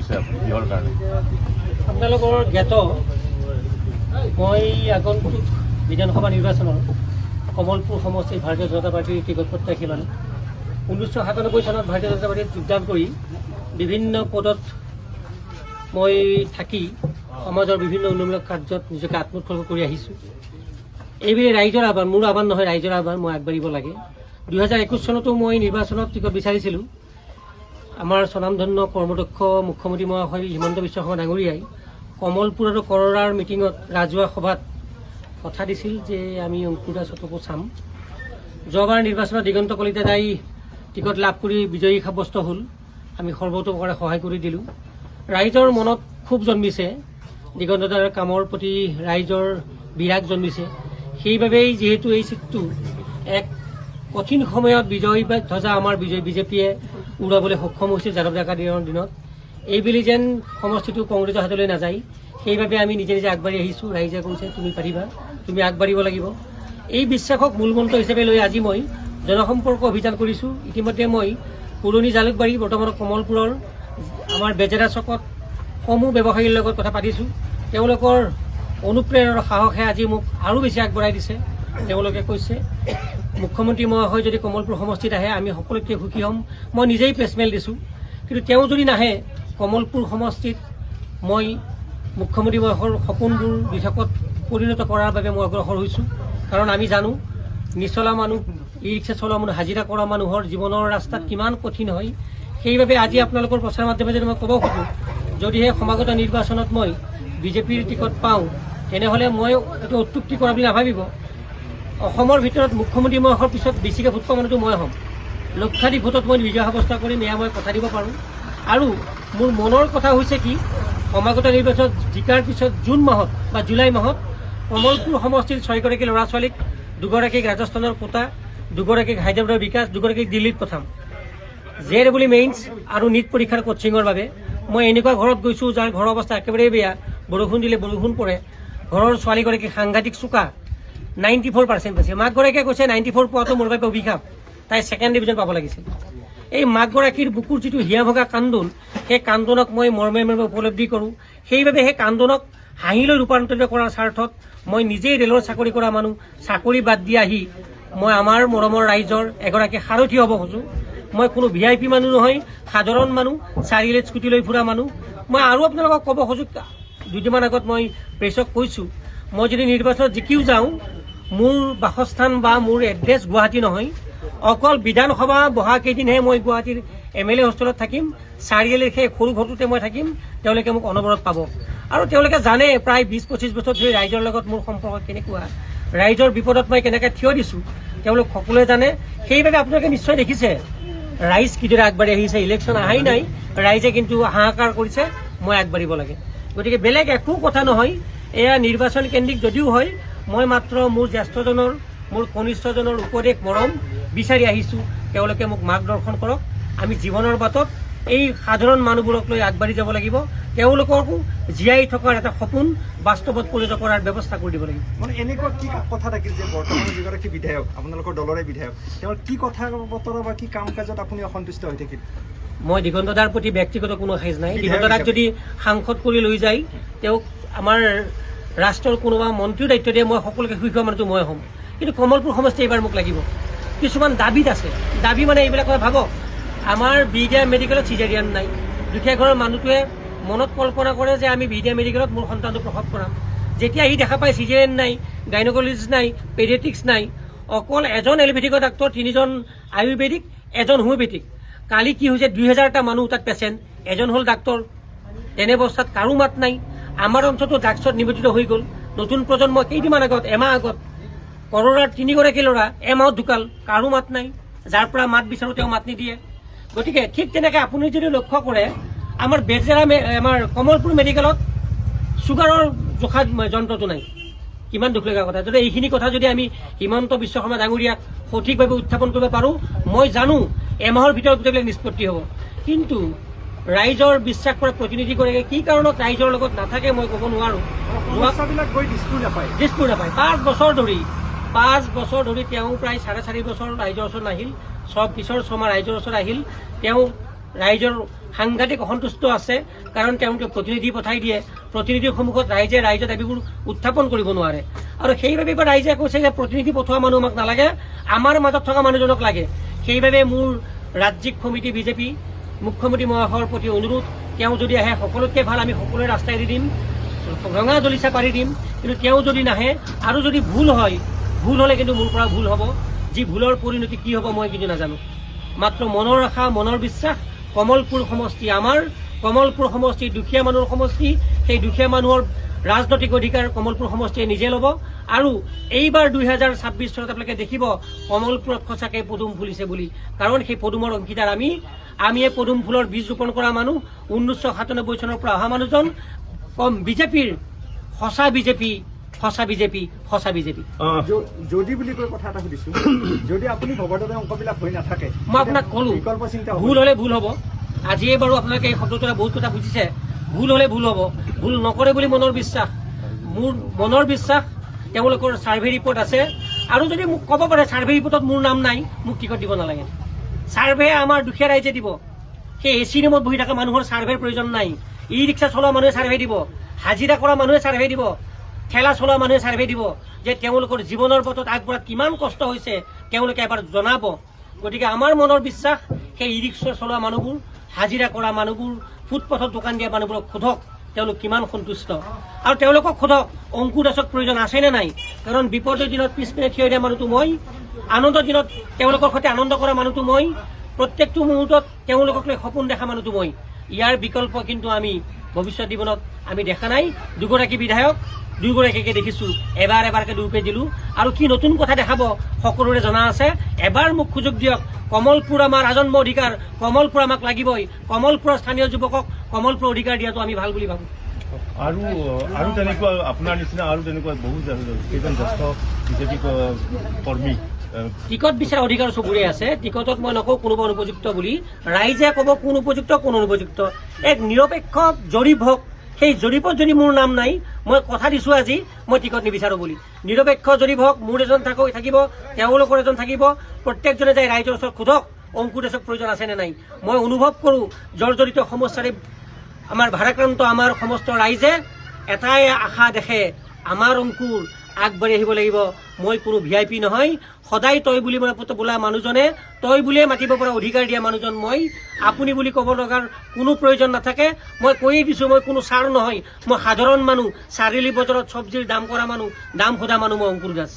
গৈছে কিহৰ কাৰণে? আপোনালোকৰ জ্ঞাত মই আগন্তুক বিধানসভা নিৰ্বাচনৰ কমলপুৰ সমষ্টিৰ ভাৰতীয় জনতা পাৰ্টীৰ টিকট প্ৰত্যাশী মানুহ। 1997 চনত ভাৰতীয় জনতা পাৰ্টীত যোগদান কৰি বিভিন্ন পদত মই থাকি সমাজৰ বিভিন্ন উন্নয়নমূলক কাৰ্যত নিজকে আত্মোৎসৰ্গ কৰি আহিছোঁ। এইবেলি ৰাইজৰ আহ্বান, মোৰ আহ্বান নহয়, ৰাইজৰ আহ্বান, মই আগবাঢ়িব লাগে। 2021 চনতো মই নিৰ্বাচনত টিকট বিচাৰিছিলোঁ। আমাৰ স্বনামধন্য কৰ্মদক্ষ মুখ্যমন্ত্ৰী মহাশয় হিমন্ত বিশ্ব শৰ্মা ডাঙৰীয়াই কমলপুৰ আৰু কৰৰাৰ মিটিঙত ৰাজহুৱা সভাত কথা দিছিল যে আমি অংকুৰ দাসকো চাম। যোৱাবাৰ নিৰ্বাচনত দিগন্ত কলিতা দাই টিকট লাভ কৰি বিজয়ী সাব্যস্ত হ'ল। আমি সৰ্বতোপ্ৰকাৰে সহায় কৰি দিলোঁ। ৰাইজৰ মনত ক্ষোভ জন্মিছে, দিগন্ত দাৰ কামৰ প্ৰতি ৰাইজৰ বিৰাগ জন্মিছে। সেইবাবেই যিহেতু এই চিটটো এক কঠিন সময়ত বিজয়ী ধ্বজা আমাৰ বিজেপিয়ে উৰাবলৈ সক্ষম হৈছিল যাদৱ ডেকা দিনত, এইবেলি যেন সমষ্টিটো কংগ্ৰেছৰ হাতলৈ নাযায়, সেইবাবে আমি নিজে নিজে আগবাঢ়ি আহিছোঁ। ৰাইজে কৈছে তুমি পাৰিবা, তুমি আগবাঢ়িব লাগিব। এই বিশ্বাসক মূলমন্ত্ৰ হিচাপে লৈ আজি মই জনসম্পৰ্ক অভিযান কৰিছোঁ। ইতিমধ্যে মই পুৰণি জালুকবাৰী, বৰ্তমান কমলপুৰৰ আমাৰ বেজেৰা চকত সমূহ ব্যৱসায়ীৰ লগত কথা পাতিছোঁ। তেওঁলোকৰ অনুপ্ৰেৰণাৰ সাহসে আজি মোক আৰু বেছি আগবঢ়াই দিছে। তেওঁলোকে কৈছে মুখ্যমন্ত্ৰী মহাশয় যদি কমলপুৰ সমষ্টিত আহে আমি সকলোতকৈ সুখী হ'ম। মই নিজেই প্ৰেছমেল দিছোঁ, কিন্তু তেওঁ যদি নাহে কমলপুৰ সমষ্টিত মই মুখ্যমন্ত্ৰী মহাশয়ৰ সপোনবোৰ দিঠকত পৰিণত কৰাৰ বাবে মই অগ্ৰসৰ হৈছোঁ। কাৰণ আমি জানো নিচলা মানুহ, ই ৰিক্সা চলোৱা মানুহ, হাজিৰা কৰা মানুহৰ জীৱনৰ ৰাস্তাত কিমান কঠিন হয়। সেইবাবে আজি আপোনালোকৰ প্ৰচাৰ মাধ্যমে যদি মই ক'ব খোজোঁ, যদিহে সমাগত নিৰ্বাচনত মই বিজেপিৰ টিকট পাওঁ তেনেহ'লে মই এইটো অত্যুক্তি কৰা বুলি নাভাবিব। অসমৰ ভিতৰত মুখ্যমন্ত্ৰী মহাশয়ৰ পিছত বেছিকৈ ভোট পোৱা মানুহটো মই হ'ম। লক্ষাধিক ভোটত মই বিজয় সাব্যস্ত কৰিম, এয়া মই কথা দিব পাৰোঁ। আৰু মোৰ মনৰ কথা হৈছে কি, সমাগত নিৰ্বাচনত জিকাৰ পিছত জুন মাহত বা জুলাই মাহত কমলপুৰ সমষ্টিৰ 6গৰাকী ল'ৰা ছোৱালীক, 2গৰাকীক ৰাজস্থানৰ কোটা, 2গৰাকীক হায়দৰাবাদৰ বিকাশ, 2গৰাকীক দিল্লীত পঠাম JEE মেইনছ আৰু নীট পৰীক্ষাৰ কোচিঙৰ বাবে। মই এনেকুৱা ঘৰত গৈছোঁ যাৰ ঘৰৰ অৱস্থা একেবাৰে বেয়া, বৰষুণ দিলে বৰষুণ পৰে। ঘৰৰ ছোৱালীগৰাকী সাংঘাতিক চোকা, 94% পাইছে। মাকগৰাকীয়ে কৈছে 94 পোৱাটো মোৰ বাবে অভিশাপ, তাই 2nd ডিভিজন পাব লাগিছিল। এই মাকগৰাকীৰ বুকুৰ যিটো হিয়া ভগা কান্দোন, সেই কান্দোনক মই মৰ্মে মৰ্মে উপলব্ধি কৰোঁ। সেইবাবে সেই কান্দোনক হাঁহিলৈ ৰূপান্তৰিত কৰাৰ স্বাৰ্থত মই নিজেই ৰেলৰ চাকৰি কৰা মানুহ, চাকৰি বাদ দি আহি মই আমাৰ মৰমৰ ৰাইজৰ এগৰাকী সাৰথি হ'ব খোজোঁ। মই কোনো VIP মানুহ নহয়, সাধাৰণ মানুহ, চাৰিআলিত স্কুটি লৈ ফুৰা মানুহ। মই আৰু আপোনালোকক ক'ব খোজোঁ, দুদিনমান আগত মই প্ৰেছক কৈছোঁ, মই যদি নিৰ্বাচনত জিকিও যাওঁ মোৰ বাসস্থান বা মোৰ এড্ৰেছ গুৱাহাটী নহয়, অকল বিধানসভা বহা কেইদিনহে মই গুৱাহাটীৰ MLA হোষ্টেলত থাকিম। চাৰিআলিৰ সেই সৰু ঘৰটোতে মই থাকিম। তেওঁলোকে মোক অনবৰত পাব। আৰু তেওঁলোকে জানে প্ৰায় 20-25 বছৰ ধৰি ৰাইজৰ লগত মোৰ সম্পৰ্ক কেনেকুৱা, ৰাইজৰ বিপদত মই কেনেকৈ থিয় দিছোঁ তেওঁলোক সকলোৱে জানে। সেইবাবে আপোনালোকে নিশ্চয় দেখিছে ৰাইজ কিদৰে আগবাঢ়ি আহিছে। ইলেকশ্যন আহাই নাই, ৰাইজে কিন্তু হাহাকাৰ কৰিছে মই আগবাঢ়িব লাগে। গতিকে বেলেগ একো কথা নহয়, এয়া নিৰ্বাচন কেন্দ্ৰিক যদিও হয়, মই মাত্ৰ মোৰ জ্যেষ্ঠজনৰ, মোৰ কনিষ্ঠজনৰ উপদেশ মৰম বিচাৰি আহিছোঁ। তেওঁলোকে মোক মাৰ্গদৰ্শন কৰক। আমি জীৱনৰ বাটত এই সাধাৰণ মানুহবোৰক লৈ আগবাঢ়ি যাব লাগিব। তেওঁলোককো জীয়াই থকাৰ এটা সপোন বাস্তৱত পৰিণত কৰাৰ ব্যৱস্থা কৰি দিব লাগিব। মানে এনেকুৱা কি কথা থাকিল যে বৰ্তমানৰ যিগৰাকী বিধায়ক, আপোনালোকৰ দলৰে বিধায়ক, তেওঁৰ কি কথা বতৰা বা কি কাম কাজত আপুনি অসন্তুষ্ট হৈ থাকিল? মই দিগন্ত দাৰ প্ৰতি ব্যক্তিগত কোনো খেজ নাই। দিগন্ত দাক যদি সাংসদ কৰি লৈ যায়, তেওঁক আমাৰ ৰাষ্ট্ৰৰ কোনোবা মন্ত্ৰীৰ দায়িত্ব দিয়ে, মই সকলোকে সুখী হোৱা মানুহটো মই হ'ম। কিন্তু কমলপুৰ সমষ্টি এইবাৰ মোক লাগিব। কিছুমান দাবীত আছে, দাবী মানে এইবিলাক কথা ভাবক। আমাৰ বিডিয়া মেডিকেলত চিজাৰিয়ান নাই। দুখীয়া ঘৰৰ মানুহটোৱে মনত কল্পনা কৰে যে আমি বিডিয়া মেডিকেলত মোৰ সন্তানটো প্ৰসৱ কৰাম। যেতিয়া সি দেখা পায় চিজাৰিয়ান নাই, গাইনকলজিষ্ট নাই, পেডিয়াট্ৰিক্স নাই, অকল এজন এলোপেথিকৰ ডাক্তৰ, 3জন আয়ুৰ্বেদিক, 1জন হোমিঅ'পেথিক। কালি কি হৈছে, 2000টা মানুহ তাত পেচেণ্ট, এজন হ'ল ডাক্তৰ। তেনে অৱস্থাত কাৰো মাত নাই। আমাৰ অঞ্চলটো ড্ৰাগছত নিমজ্জিত হৈ গ'ল। নতুন প্ৰজন্ম কেইদিনমান আগত, এমাহ আগত কৰৰাৰ 3গৰাকী ল'ৰা এমাহত ঢুকাল, কাৰো মাত নাই। যাৰ পৰা মাত বিচাৰোঁ তেওঁ মাত নিদিয়ে। গতিকে ঠিক তেনেকৈ আপুনি যদি লক্ষ্য কৰে, আমাৰ বেজেৰা, আমাৰ কমলপুৰ মেডিকেলত চুগাৰৰ জোখা যন্ত্ৰটো নাই। কিমান দুখ লগা কথা। যদি এইখিনি কথা যদি আমি হিমন্ত বিশ্ব শৰ্মা ডাঙৰীয়াক সঠিকভাৱে উত্থাপন কৰিব পাৰোঁ, মই জানো এমাহৰ ভিতৰত গোটেইবিলাক নিষ্পত্তি হ'ব। কিন্তু ৰাইজৰ বিশ্বাস কৰা প্ৰতিনিধিগৰাকীয়ে কি কাৰণত ৰাইজৰ লগত নাথাকে মই ক'ব নোৱাৰোঁ। দিছপুৰ নাপায়। 5 বছৰ ধৰি তেওঁ প্ৰায় 4.5 বছৰ ৰাইজৰ ওচৰত নাহিল। কিশোৰ শৰ্মা ৰাইজৰ ওচৰত আহিল। তেওঁ ৰাইজৰ সাংঘাতিক অসন্তুষ্ট আছে, কাৰণ তেওঁলোকে প্ৰতিনিধি পঠাই দিয়ে, প্ৰতিনিধিৰ সন্মুখত ৰাইজৰ দাবীবোৰ উত্থাপন কৰিব নোৱাৰে। আৰু সেইবাবে ৰাইজে কৈছে যে প্ৰতিনিধি পঠোৱা মানুহ আমাক নালাগে, আমাৰ মাজত থকা মানুহজনক লাগে। সেইবাবে মোৰ ৰাজ্যিক সমিতি বিজেপি মুখ্যমন্ত্ৰী মহাশয়ৰ প্ৰতি অনুৰোধ, তেওঁ যদি আহে সকলোতকৈ ভাল, আমি সকলোৱে ৰাস্তা এৰি দিম, ৰঙা দলিচা পাৰি দিম। কিন্তু তেওঁ যদি নাহে আৰু যদি ভুল হ'লে কিন্তু মোৰ পৰা ভুল হ'ব। যি ভুলৰ পৰিণতি কি হ'ব মই কিন্তু নাজানো। মাত্ৰ মনৰ আশা, মনৰ বিশ্বাস, কমলপুৰ সমষ্টি আমাৰ, কমলপুৰ সমষ্টি দুখীয়া মানুহৰ সমষ্টি। সেই দুখীয়া মানুহৰ ৰাজনৈতিক অধিকাৰ কমলপুৰ সমষ্টিয়ে নিজে ল'ব। আৰু এইবাৰ 2026 চনত আপোনালোকে দেখিব কমলপুৰত সঁচাকৈ পদুম ফুলিছে বুলি, কাৰণ সেই পদুমৰ অংশীদাৰ আমি এই পদুম ফুলৰ বীজ ৰোপণ কৰা মানুহ। 1997 চনৰ পৰা অহা মানুহজন বিজেপিৰ সঁচা বিজেপি। যদি বুলি কৈ কথা এটা সুধিছো, যদি আপুনি ভগৱতৰ অংকবিলাক হৈ নাথাকে, মই আপোনাক ক'লো বিকল্প চিন্তা ভুল হ'লে ভুল হ'ব। আজিয়ে বাৰু আপোনালোকে এই শব্দটোৰে বহুত কথা বুজিছে। ভুল হ'লে ভুল হ'ব, ভুল নকৰে বুলি মনৰ বিশ্বাস। মোৰ মনৰ বিশ্বাস, তেওঁলোকৰ ছাৰ্ভে ৰিপৰ্ট আছে। আৰু যদি মোক ক'ব পাৰে ছাৰ্ভে ৰিপৰ্টত মোৰ নাম নাই, মোক টিকট দিব নালাগে। ছাৰ্ভে আমাৰ দুখীয়া ৰাইজে দিব। সেই এচি ৰুমত বহি থকা মানুহৰ ছাৰ্ভেৰ প্ৰয়োজন নাই। ই ৰিক্সা চলোৱা মানুহে ছাৰ্ভে দিব, হাজিৰা কৰা মানুহে ছাৰ্ভে দিব, ঠেলা চলোৱা মানুহে ছাৰ্ভে দিব, যে তেওঁলোকৰ জীৱনৰ পথত আগবঢ়াত কিমান কষ্ট হৈছে তেওঁলোকে এবাৰ জনাব। গতিকে আমাৰ মনৰ বিশ্বাস, সেই ই ৰিক্সা চলোৱা মানুহবোৰ, হাজিৰা কৰা মানুহবোৰ, ফুটপথত দোকান দিয়া মানুহবোৰক সোধক তেওঁলোক কিমান সন্তুষ্ট। আৰু তেওঁলোকক সোধক অংকুৰ দাসক প্ৰয়োজন আছেনে নাই। কাৰণ বিপদৰ দিনত পিছপিনে থিয় দিয়া মানুহটো মই, আনন্দৰ দিনত তেওঁলোকৰ সৈতে আনন্দ কৰা মানুহটো মই, প্ৰত্যেকটো মুহূৰ্তত তেওঁলোকক লৈ সপোন দেখা মানুহটো মই। ইয়াৰ বিকল্প কিন্তু আমি ভৱিষ্যত জীৱনত আমি দেখা নাই। দুগৰাকী বিধায়ক, দুয়োগৰাকীকে দেখিছোঁ, এবাৰকে দুয়োকে দিলোঁ। আৰু কি নতুন কথা দেখাব সকলোৰে জনা আছে। এবাৰ মোক সুযোগ দিয়ক। কমলপুৰ আমাৰ আজন্ম অধিকাৰ, কমলপুৰ আমাক লাগিবই। কমলপুৰৰ স্থানীয় যুৱকক কমলপুৰ অধিকাৰ দিয়াটো আমি ভাল বুলি ভাবোঁ। আৰু তেনেকুৱা আপোনাৰ নিচিনা আৰু তেনেকুৱা বহুত কেইজন জ্যেষ্ঠ বিজেপি কৰ্মী টিকট বিচৰা অধিকাৰ চবৰে আছে। টিকটত মই নকওঁ কোনোবা অনুপযুক্ত বুলি, ৰাইজে ক'ব কোন উপযুক্ত কোন অনুপযুক্ত। এক নিৰপেক্ষ জৰীপ হওক, সেই জৰীপত যদি মোৰ নাম নাই, মই কথা দিছোঁ আজি মই টিকট নিবিচাৰোঁ বুলি। নিৰপেক্ষ জৰীপ হওক, মোৰ এজন থাকিব, তেওঁলোকৰ এজন থাকিব। প্ৰত্যেকজনে যাই ৰাইজৰ ওচৰত সোধক অংকুৰ দাসক প্ৰয়োজন আছেনে নাই। মই অনুভৱ কৰোঁ জৰ্জৰিত সমস্যাৰে আমাৰ ভাৰাক্ৰান্ত আমাৰ সমস্ত ৰাইজে এটাই আশা দেখে, আমাৰ অংকুৰ আগবাঢ়ি আহিব লাগিব। মই কোনো VIP নহয়, সদায় তই বুলি বোলা মানুহজনে, তই বুলিয়ে মাতিব পৰা অধিকাৰ দিয়া মানুহজন মই। আপুনি বুলি ক'ব লগাৰ কোনো প্ৰয়োজন নাথাকে। মই কৈয়ে দিছোঁ, মই কোনো ছাৰ নহয়, মই সাধাৰণ মানুহ। চাৰিআলি বজাৰত চব্জিৰ দাম কৰা মানুহ, দাম সোধা মানুহ মই অংকুৰ দাস।